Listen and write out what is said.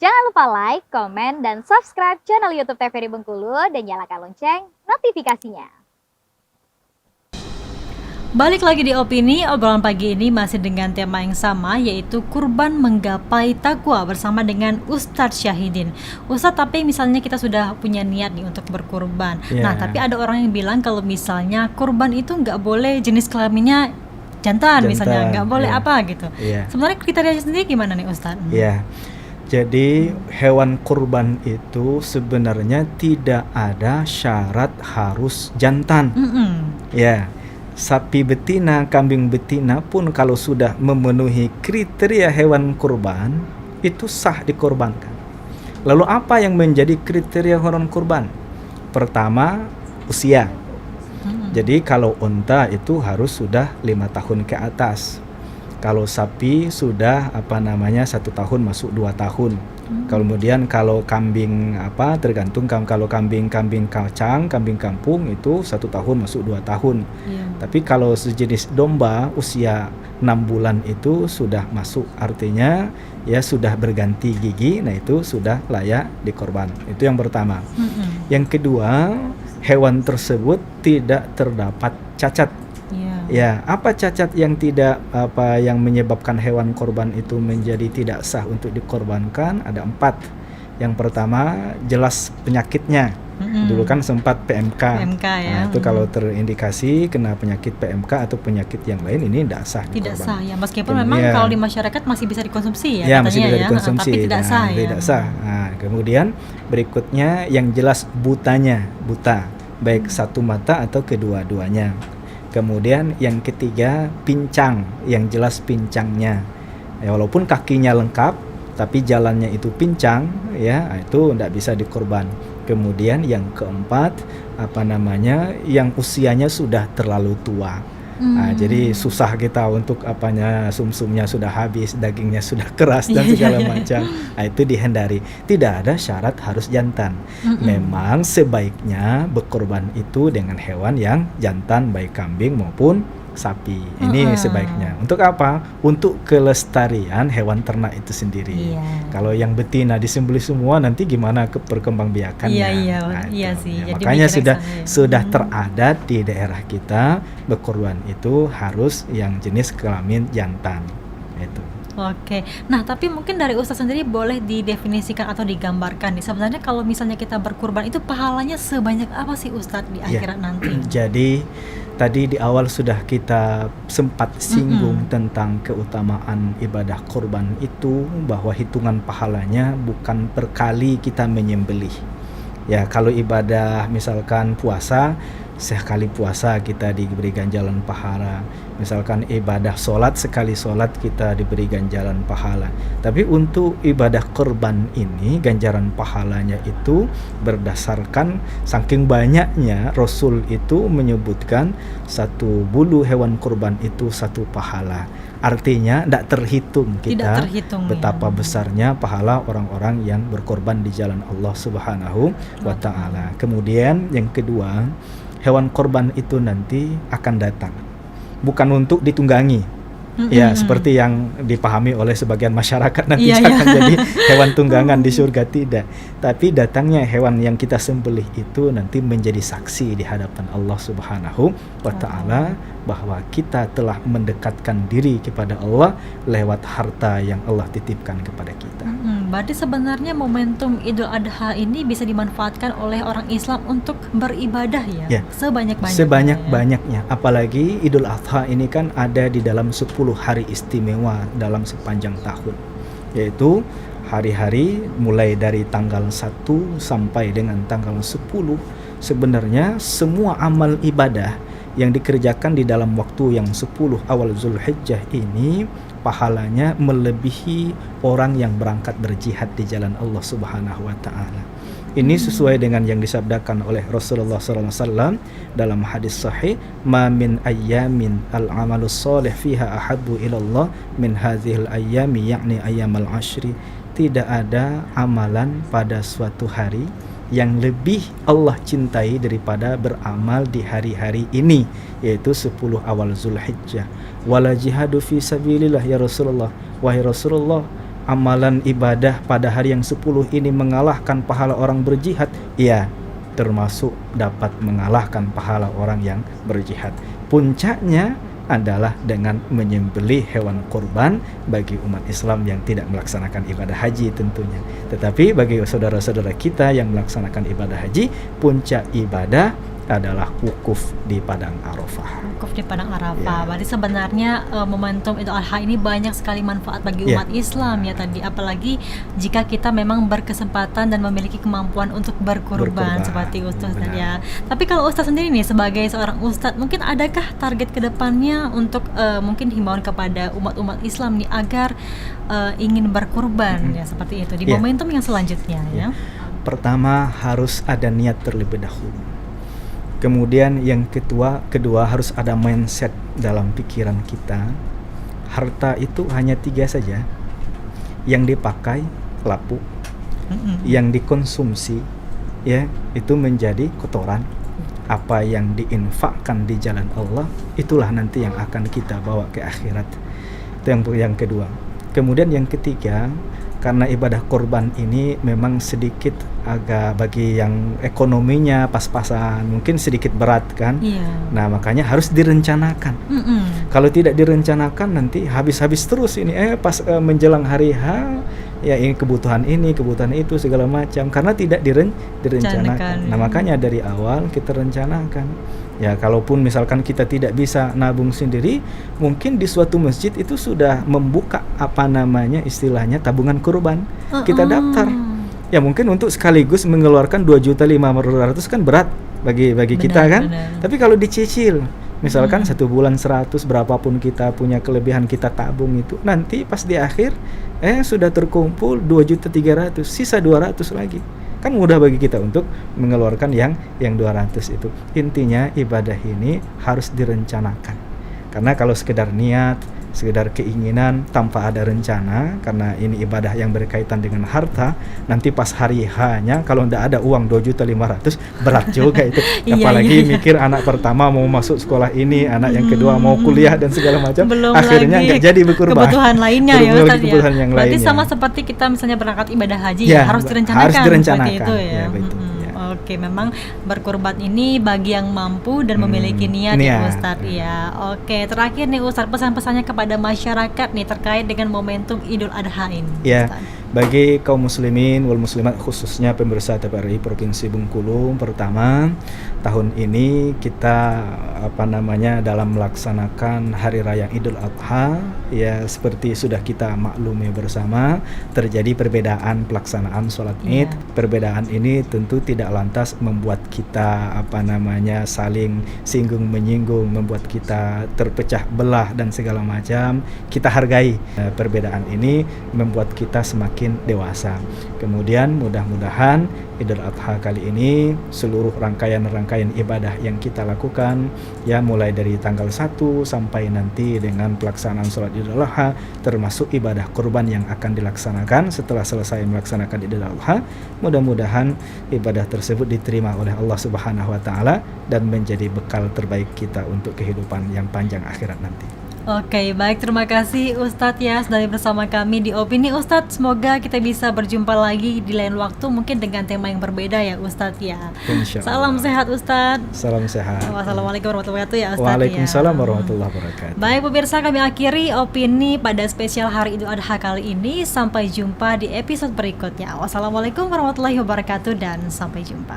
Jangan lupa like, komen, dan subscribe channel YouTube TVRI Bengkulu dan nyalakan lonceng notifikasinya. Balik lagi di Opini, obrolan pagi ini masih dengan tema yang sama, yaitu kurban menggapai takwa bersama dengan Ustadz Syahidin. Ustadz, tapi misalnya kita sudah punya niat nih untuk berkurban. Nah, tapi ada orang yang bilang kalau misalnya kurban itu nggak boleh jenis kelaminnya jantan misalnya, nggak boleh apa gitu. Sebenarnya kriterianya sendiri gimana nih Ustadz? Jadi hewan kurban itu sebenarnya tidak ada syarat harus jantan. Sapi betina, kambing betina pun kalau sudah memenuhi kriteria hewan kurban itu sah dikorbankan. Lalu apa yang menjadi kriteria hewan kurban? Pertama, usia. Jadi kalau unta itu harus sudah 5 tahun ke atas. Kalau sapi sudah 1 tahun masuk 2 tahun. Kemudian kalau kambing tergantung, kalau kambing kacang, kambing kampung itu 1 tahun masuk 2 tahun. Tapi kalau sejenis domba usia 6 bulan itu sudah masuk, artinya ya sudah berganti gigi, nah itu sudah layak dikorban. Itu yang pertama. Yang kedua, hewan tersebut tidak terdapat cacat. Apa cacat yang yang menyebabkan hewan korban itu menjadi tidak sah untuk dikorbankan? Ada 4. Yang pertama, jelas penyakitnya. Dulu kan sempat PMK. Itu kalau terindikasi kena penyakit PMK atau penyakit yang lain, ini tidak sah dikorban. Tidak sah ya, meskipun memang kalau di masyarakat masih bisa dikonsumsi ya, katanya masih bisa dikonsumsi, tapi tidak sah ya. Tidak sah. Kemudian berikutnya yang jelas buta, baik satu mata atau kedua-duanya. Kemudian yang ketiga, pincang, yang jelas pincangnya. Walaupun kakinya lengkap, tapi jalannya itu pincang, itu tidak bisa dikorban. Kemudian yang keempat, yang usianya sudah terlalu tua. Jadi susah kita untuk sumsumnya sudah habis, dagingnya sudah keras dan segala macam. Itu dihindari. Tidak ada syarat harus jantan. Memang sebaiknya berkorban itu dengan hewan yang jantan, baik kambing maupun sapi. Ini sebaiknya. Untuk apa? Untuk kelestarian hewan ternak itu sendiri. Kalau yang betina disembelih semua, nanti gimana perkembangbiakannya? Sih. Jadi makanya sudah teradat di daerah kita, berkorban itu harus yang jenis kelamin jantan. Itu. Oke, nah tapi mungkin dari Ustadz sendiri boleh didefinisikan atau digambarkan nih, sebenarnya kalau misalnya kita berkurban itu pahalanya sebanyak apa sih Ustadz di akhirat nanti? Jadi tadi di awal sudah kita sempat singgung tentang keutamaan ibadah kurban itu, bahwa hitungan pahalanya bukan per kali kita menyembelih. Kalau ibadah misalkan puasa, sekali puasa kita diberi ganjaran pahala. Misalkan ibadah sholat, sekali sholat kita diberi ganjaran pahala. Tapi untuk ibadah kurban ini, ganjaran pahalanya itu berdasarkan saking banyaknya, Rasul itu menyebutkan 1 bulu hewan kurban itu 1 pahala. Artinya tidak terhitung kita betapa besarnya pahala orang-orang yang berkorban di jalan Allah Subhanahu wa Ta'ala. Kemudian yang kedua, hewan korban itu nanti akan datang bukan untuk ditunggangi, seperti yang dipahami oleh sebagian masyarakat nanti akan jadi hewan tunggangan di surga. Tidak, tapi datangnya hewan yang kita sembelih itu nanti menjadi saksi di hadapan Allah Subhanahu wa Ta'ala bahwa kita telah mendekatkan diri kepada Allah lewat harta yang Allah titipkan kepada kita. Berarti sebenarnya momentum Idul Adha ini bisa dimanfaatkan oleh orang Islam untuk beribadah sebanyak-banyaknya. Apalagi Idul Adha ini kan ada di dalam 10 hari istimewa dalam sepanjang tahun, yaitu hari-hari mulai dari tanggal 1 sampai dengan tanggal 10. Sebenarnya semua amal ibadah yang dikerjakan di dalam waktu yang 10 awal Zulhijjah ini pahalanya melebihi orang yang berangkat berjihad di jalan Allah Subhanahu wa Ta'ala. Ini sesuai dengan yang disabdakan oleh Rasulullah SAW dalam hadis sahih, "Ma min ayyamin al-amalus soleh fiha ahabbu ilallah min hadhil ayyami, yakni ayyamal ashri." Tidak ada amalan pada suatu hari yang lebih Allah cintai daripada beramal di hari-hari ini, yaitu 10 awal Zulhijjah. Wala jihadu fi sabilillah ya Rasulullah. Wahai Rasulullah, amalan ibadah pada hari yang 10 ini mengalahkan pahala orang berjihad? Iya, termasuk dapat mengalahkan pahala orang yang berjihad. Puncaknya adalah dengan menyembelih hewan kurban bagi umat Islam yang tidak melaksanakan ibadah haji tentunya. Tetapi bagi saudara-saudara kita yang melaksanakan ibadah haji, puncak ibadah adalah wukuf di Padang Arafah. Wukuf di Padang Arafah. Berarti sebenarnya momentum Idul Adha ini banyak sekali manfaat bagi umat Islam ya tadi. Apalagi jika kita memang berkesempatan dan memiliki kemampuan untuk berkurban seperti Ustaz tadi ya. Tapi kalau Ustaz sendiri nih sebagai seorang Ustaz, mungkin adakah target kedepannya untuk mungkin himbauan kepada umat-umat Islam nih agar ingin berkurban ya seperti itu di momentum yang selanjutnya ya. Pertama harus ada niat terlebih dahulu. Kemudian yang kedua harus ada mindset dalam pikiran kita. Harta itu hanya 3 saja. Yang dipakai lapu, yang dikonsumsi ya itu menjadi kotoran. Apa yang diinfakkan di jalan Allah itulah nanti yang akan kita bawa ke akhirat. Itu yang kedua. Kemudian yang ketiga, karena ibadah kurban ini memang sedikit agak bagi yang ekonominya pas-pasan mungkin sedikit berat kan. Nah makanya harus direncanakan. Kalau tidak direncanakan nanti habis-habis terus ini pas menjelang hari H ya ini kebutuhan itu segala macam karena tidak direncanakan. Nah makanya dari awal kita rencanakan. Ya kalaupun misalkan kita tidak bisa nabung sendiri, mungkin di suatu masjid itu sudah membuka istilahnya tabungan kurban. Kita daftar. Ya mungkin untuk sekaligus mengeluarkan 2.500.000 kan berat bagi kita kan. Tapi kalau dicicil, misalkan 1 bulan 100 berapapun kita punya kelebihan kita tabung itu, nanti pas di akhir sudah terkumpul 2.300.000, sisa 200 lagi. Kan mudah bagi kita untuk mengeluarkan yang 200 itu. Intinya ibadah ini harus direncanakan. Karena kalau sekedar niat, sekedar keinginan tanpa ada rencana, karena ini ibadah yang berkaitan dengan harta, nanti pas hari H-nya kalau tidak ada uang 2.500.000 berat juga itu. Apalagi mikir anak pertama mau masuk sekolah ini, anak yang kedua mau kuliah dan segala macam, akhirnya nggak jadi berkurban. Kebutuhan lainnya ya Ustaz ya. Berarti lainnya. sama seperti kita misalnya berangkat ibadah haji ya, harus direncanakan seperti itu ya. Oke, memang berkurban ini bagi yang mampu dan memiliki niat ya Ustaz ya. Oke, terakhir nih Ustaz, pesan-pesannya kepada masyarakat nih terkait dengan momentum Idul Adha ini. Ya, Ustaz. Bagi kaum muslimin wal muslimat khususnya pemirsa TVRI Provinsi Bengkulu, pertama tahun ini kita dalam melaksanakan hari raya Idul Adha ya seperti sudah kita maklumi bersama terjadi perbedaan pelaksanaan sholat Id. Perbedaan ini tentu tidak lantas membuat kita saling singgung menyinggung, membuat kita terpecah belah dan segala macam. Kita hargai perbedaan ini, membuat kita semakin dewasa. Kemudian mudah-mudahan Idul Adha kali ini seluruh rangkaian ibadah yang kita lakukan ya mulai dari tanggal 1 sampai nanti dengan pelaksanaan sholat Idul Adha termasuk ibadah kurban yang akan dilaksanakan setelah selesai melaksanakan Idul Adha, mudah-mudahan ibadah tersebut diterima oleh Allah Subhanahu wa taala dan menjadi bekal terbaik kita untuk kehidupan yang panjang akhirat nanti. Oke, baik, terima kasih Ustadz ya sudah bersama kami di Opini Ustadz. Semoga kita bisa berjumpa lagi di lain waktu mungkin dengan tema yang berbeda ya Ustadz ya. Salam sehat Ustadz. Salam sehat. Wassalamualaikum warahmatullahi wabarakatuh ya Ustadz. Waalaikumsalam warahmatullahi wabarakatuh. Baik pemirsa, kami akhiri Opini pada spesial hari Idul Adha kali ini. Sampai jumpa di episode berikutnya. Wassalamualaikum warahmatullahi wabarakatuh dan sampai jumpa.